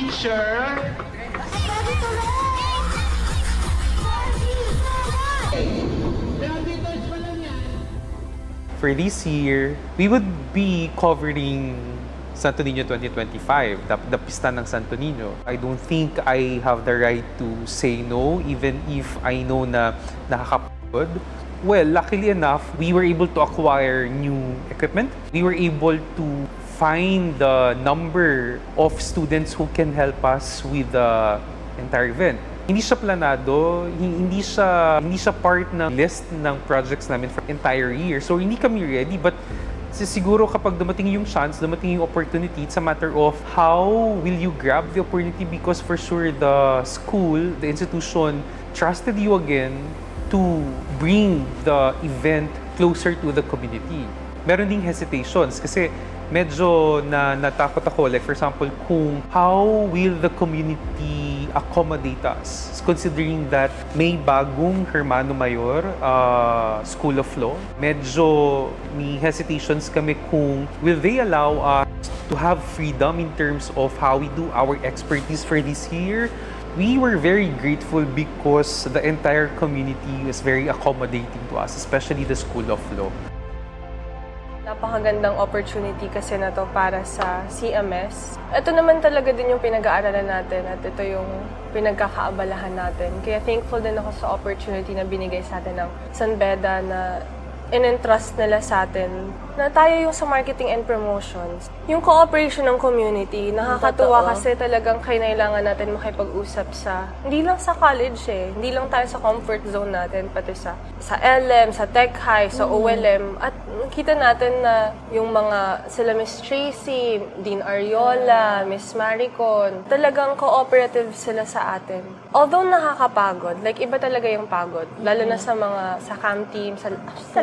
teacher. For this year, we would be covering Santo Niño 2025, the pista ng Santo Niño. I don't think I have the right to say no, even if I know na nakakapagod. Well, luckily enough, we were able to acquire new equipment. We were able to find the number of students who can help us with the entire event. Hindi siya planado, hindi siya part ng list ng projects namin for entire year. So hindi kami ready, but siguro kapag dumating yung chance, dumating yung opportunity, it's a matter of how will you grab the opportunity, because for sure the school, the institution trusted you again to bring the event closer to the community. Meron ding hesitations kasi medyo natakot ako, like for example, kung how will the community accommodate us, considering that may bagong Hermano Mayor School of Law. Medyo may hesitations kami kung will they allow us to have freedom in terms of how we do our expertise for this year. We were very grateful because the entire community was very accommodating to us, especially the School of Law. Napakagandang opportunity kasi na to para sa CMS. Ito naman talaga din yung pinag-aaralan natin at ito yung pinagkakaabalahan natin. Kaya thankful din ako sa opportunity na binigay sa atin ng San Beda na in-entrust nila sa atin na tayo yung sa marketing and promotions. Yung cooperation ng community, nakakatuwa kasi talagang kailangan natin makipag-usap sa, hindi lang sa college hindi lang tayo sa comfort zone natin, pati sa LM, sa Tech High, sa OLM. At nakita natin na yung mga, sila Miss Tracy, Dean Ariola, Miss Maricon, talagang cooperative sila sa atin. Although nakakapagod, like iba talaga yung pagod, lalo na sa sa camp team, sa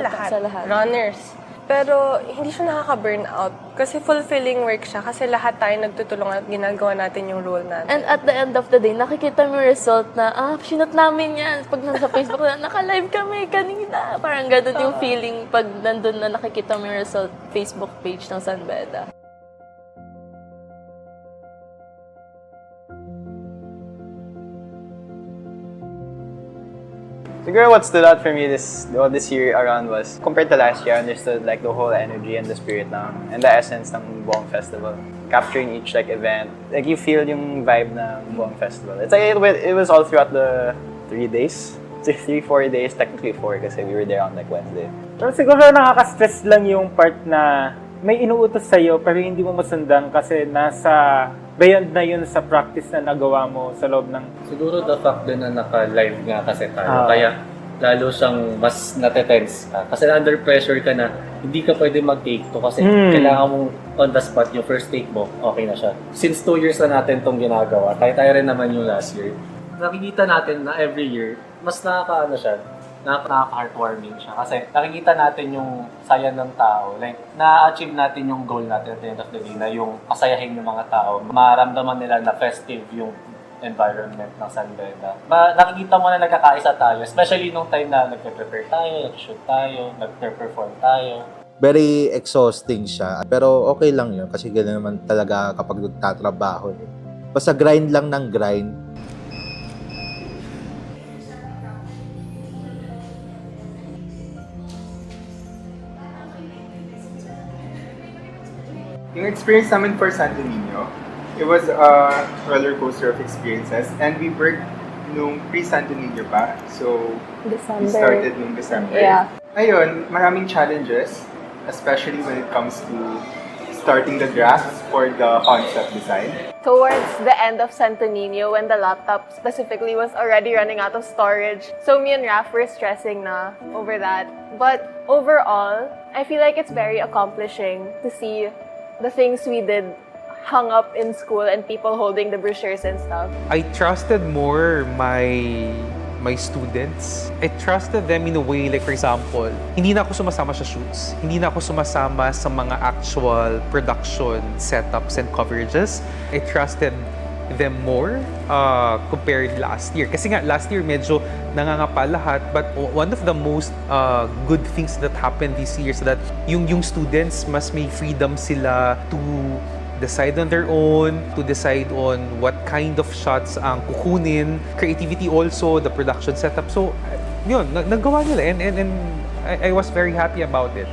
lahat, runners. Pero hindi siya nakaka-burn out kasi fulfilling work siya kasi lahat tayo nagtutulungan at ginagawa natin yung role natin. And at the end of the day, nakikita mo yung result na, sinut namin yan. Pag nasa Facebook na, naka-live kami kanina. Parang ganun yung feeling pag nandun na nakikita mo yung result Facebook page ng San Beda. Siguro what stood out for me this year around was, compared to last year, I understood like the whole energy and the spirit and the essence ng buong festival. Capturing each like event, like you feel yung vibe ng buong festival. It's like it was all throughout the 3 days. 3-4 days, technically 4 kasi we were there on like Wednesday. Pero siguro nakaka-stress lang yung part na may inuutos sa'yo pero hindi mo masundan kasi nasa beyond na yun sa practice na nagawa mo sa loob ng... Siguro the fact din na naka-live nga kasi tayo. Kaya lalo siyang mas natetense ka. Kasi under pressure ka na, hindi ka pwede mag-take to kasi kailangan mo on the spot yung first take mo, okay na siya. Since 2 years na natin itong ginagawa, tayo rin naman yung last year. Nakikita natin na every year, mas nakaka-heartwarming siya. Kasi nakikita natin yung saya ng tao. Like, na-achieve natin yung goal natin at the end of the day na yung kasayahin ng mga tao. Maramdaman nila na festive yung environment ng San Beda. Nakikita mo na nagkakaisa tayo, especially nung time na nagpe-prepare tayo, nag-shoot tayo, nagpe-perform tayo. Very exhausting siya. Pero okay lang yun kasi gano'n naman talaga kapag nagtatrabaho. Basta grind lang ng grind. Yung experience namin for Santo Niño, it was a roller coaster of experiences, and we worked nung pre-Santo Niño pa. So, December. we started nung December. Yeah. Ayun, maraming challenges, especially when it comes to starting the drafts for the concept design. Towards the end of Santo Niño, when the laptop specifically was already running out of storage, so me and Raf were stressing na over that. But overall, I feel like it's very accomplishing to see the things we did hung up in school and people holding the brochures and stuff. I trusted more my students. I trusted them in a way, like for example, hindi na ako sumasama sa shoots. Hindi na ako sumasama sa mga actual production setups and coverages. I trusted them more compared last year. Kasi nga, last year medyo nangangapa lahat, but one of the most good things that happened this year is that yung students mas may freedom sila to decide on their own, to decide on what kind of shots ang kukunin, creativity also, the production setup. So, yun, nagawa nila and I was very happy about it.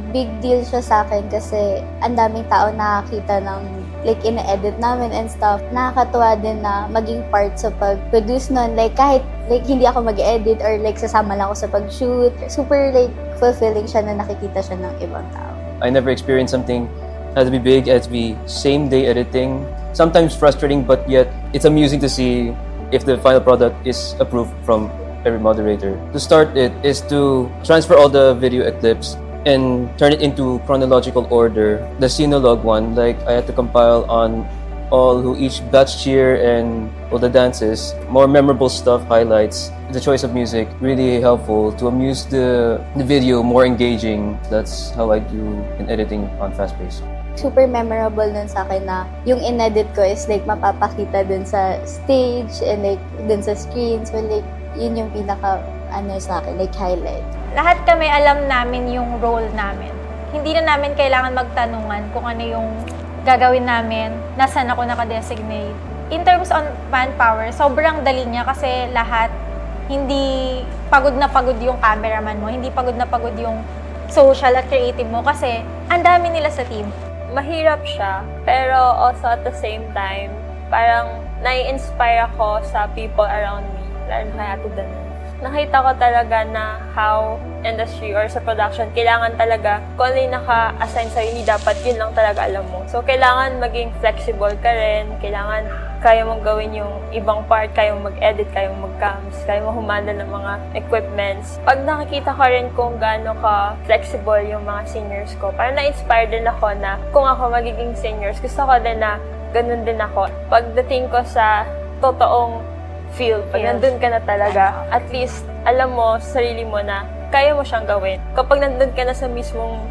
Big deal siya sa akin kasi ang daming tao nakakita ng like ina-edit namin and stuff. Nakakatuwa din na maging part sa pag-produce nun. Like kahit like hindi ako mag-edit or like sasama lang ako sa pag-shoot. Super like fulfilling siya na nakikita siya ng ibang tao. I never experienced something as be big as be same day editing. Sometimes frustrating, but yet it's amusing to see if the final product is approved from every moderator. To start it is to transfer all the video clips and turn it into chronological order. The Sinologue one, like I had to compile on all who each batch cheer and all the dances, more memorable stuff, highlights. The choice of music, really helpful to amuse the video, more engaging. That's how I do in editing on Fastpace. Super memorable nun sa akin na yung in-edit ko is like mapapakita dun sa stage and like dun sa screen. So like yun yung pinaka sa akin, like highlight. Lahat kami alam namin yung role namin. Hindi na namin kailangan magtanungan kung ano yung gagawin namin, nasaan ako nakadesignate. In terms on manpower, sobrang dali niya kasi lahat hindi pagod na pagod yung cameraman mo, hindi pagod na pagod yung social at creative mo kasi ang dami nila sa team. Mahirap siya, pero also at the same time, parang nai-inspire ako sa people around me, lalo na Ate Danan. Nakita ko talaga na how industry or sa production, kailangan talaga, kung ano yung naka-assign sa'yo, hindi dapat yun lang talaga alam mo. So, kailangan maging flexible ka rin, kailangan kaya mong gawin yung ibang part, kaya mong mag-edit, kaya mong mag-cams, kaya mong humanda ng mga equipments. Pag nakikita ko rin kung gaano ka flexible yung mga seniors ko, parang na-inspire din ako na kung ako magiging seniors, gusto ko din na ganun din ako. Pagdating ko sa totoong field, pag nandun ka na talaga, at least alam mo sa sarili mo na kaya mo siyang gawin. Kapag nandun ka na sa mismong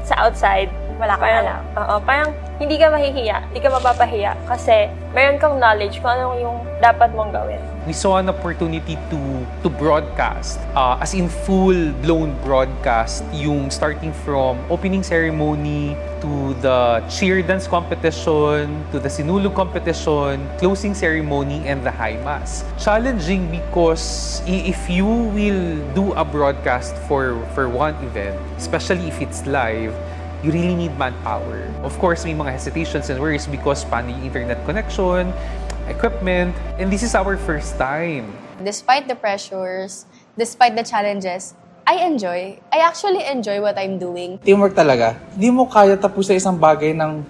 sa outside, Wala kang alam. Parang hindi ka mahihiya, hindi ka mapapahiya kasi meron kang knowledge kung ano yung dapat mong gawin. We saw an opportunity to broadcast, as in full-blown broadcast, yung starting from opening ceremony to the cheer dance competition, to the sinulog competition, closing ceremony, and the high mass. Challenging because if you will do a broadcast for one event, especially if it's live, you really need manpower. Of course, may mga hesitations and worries because paano yung internet connection, equipment, and this is our first time. Despite the pressures, despite the challenges, I actually enjoy what I'm doing. Teamwork talaga. Hindi mo kaya tapusin isang bagay nang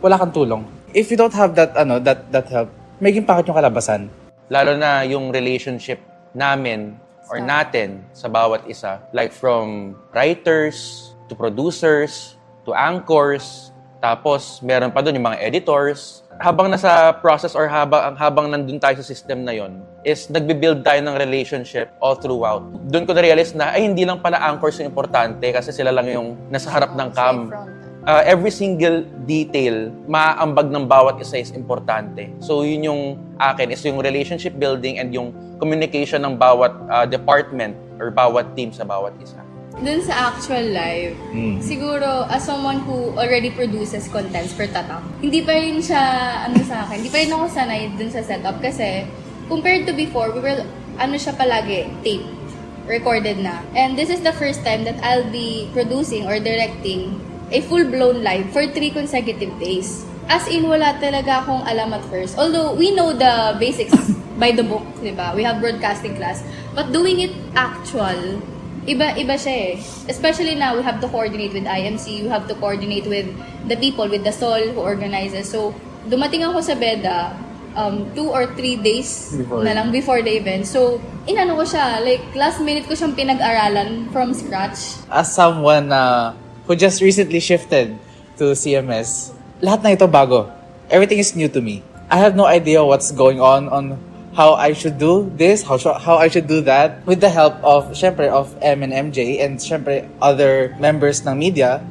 wala kang tulong. If you don't have that help, maging pangit yung kalabasan. Lalo na yung relationship namin or natin sa bawat isa. Like from writers to producers, to anchors, tapos meron pa doon yung mga editors. Habang nasa process or habang nandun tayo sa system na yon, is nagbe-build tayo ng relationship all throughout. Doon ko na-realize na, ay hindi lang pala anchors yung importante kasi sila lang yung nasa harap ng cam. Every single detail, maaambag ng bawat isa is importante. So yun yung akin, is yung relationship building and yung communication ng bawat department or bawat team sa bawat isa. Dun sa actual live, siguro as someone who already produces contents for Tatak, hindi pa rin siya, sa akin, hindi pa rin ako sanay dun sa setup kasi compared to before, we were, siya palagi, tape, recorded na. And this is the first time that I'll be producing or directing a full-blown live for 3 consecutive days. As in, wala talaga akong alam at first. Although, we know the basics by the book, diba? We have broadcasting class. But doing it actual, iba siya eh. Especially now, we have to coordinate with IMC, we have to coordinate with the people, with the SOL who organizes. So, dumating ako sa BEDA 2 or 3 days na lang before the event. So, inano ko siya, like last minute ko siyang pinag-aralan from scratch. As someone who just recently shifted to CMS, lahat na ito bago. Everything is new to me. I have no idea what's going on how I should do this, how I should do that. With the help of, syempre, of M and MJ and syempre other members ng media,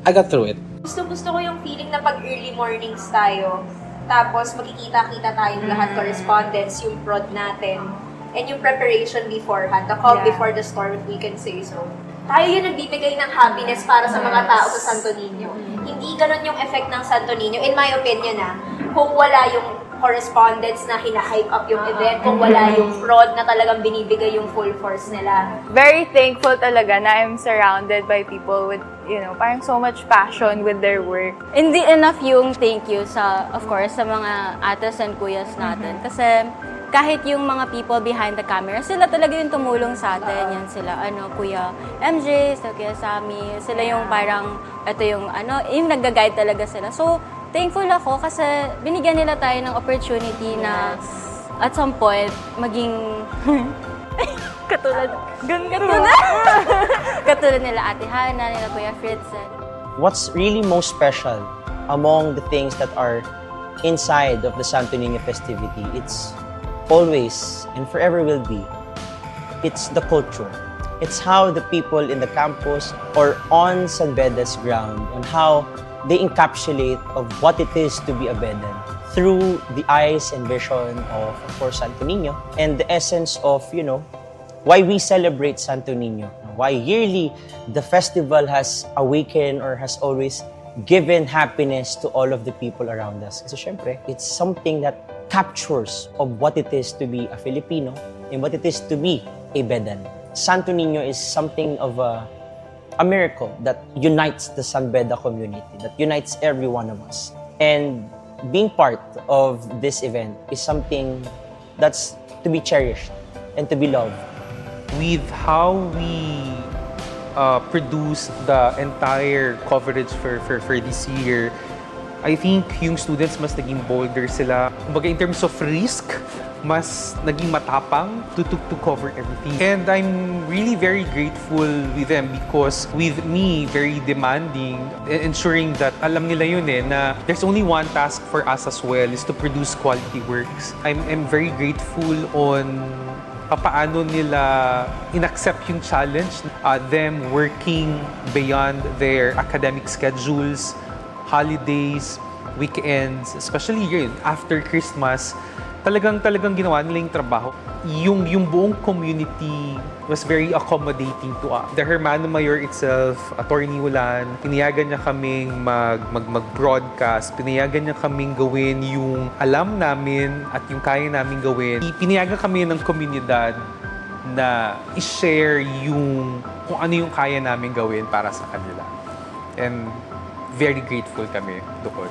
I got through it. Gusto ko yung feeling na pag early mornings tayo, tapos magkikita-kita tayong lahat correspondence, yung prod natin, and yung preparation beforehand, the call before the storm, if we can say so. tayo yung nagbibigay ng happiness para sa mga tao sa Santo Niño. Hindi ganun yung effect ng Santo Niño, in my opinion kung wala yung correspondence na hina-hype up yung event, kung wala yung prod na talagang binibigay yung full force nila. Very thankful talaga na I'm surrounded by people with, parang so much passion with their work. Hindi enough yung thank you of course, sa mga ates and kuyas natin. Kasi kahit yung mga people behind the camera, sila talaga yung tumulong sa atin. Yan sila, Kuya MJ, Kuya Sammy, sila yung parang, yung nag-guide talaga sila. So, thankful ako kasi binigyan nila tayo ng opportunity na at some point, maging katulad nila Ate Hana, nila Kuya Fritz. What's really most special among the things that are inside of the Santo Niño festivity, it's always and forever will be, it's the culture. It's how the people in the campus or on San Beda's ground, on how they encapsulate of what it is to be a Bedan through the eyes and vision of course, Santo Niño and the essence of, why we celebrate Santo Niño. Why yearly the festival has awakened or has always given happiness to all of the people around us. Kasi syempre, it's something that captures of what it is to be a Filipino and what it is to be a Bedan. Santo Niño is something of a miracle that unites the San Beda community, that unites every one of us. And being part of this event is something that's to be cherished and to be loved. With how we produced the entire coverage for this year, I think yung students mas naging bolder sila. Kumbaga in terms of risk, mas naging matapang to cover everything. And I'm really very grateful with them because with me, very demanding, ensuring that alam nila yun na there's only one task for us as well is to produce quality works. I'm very grateful on paano nila inaccept yung challenge, them working beyond their academic schedules, holidays, weekends, especially yun, after Christmas, talagang ginawa nila yung trabaho. Yung buong community was very accommodating to us. The Hermano Mayor itself, Attorney Ulan, pinayagan niya kaming mag-broadcast, pinayagan niya kaming gawin yung alam namin at yung kaya namin gawin. Pinayagan kami ng komunidad na i-share kung ano yung kaya namin gawin para sa kanila. And very grateful kami doon.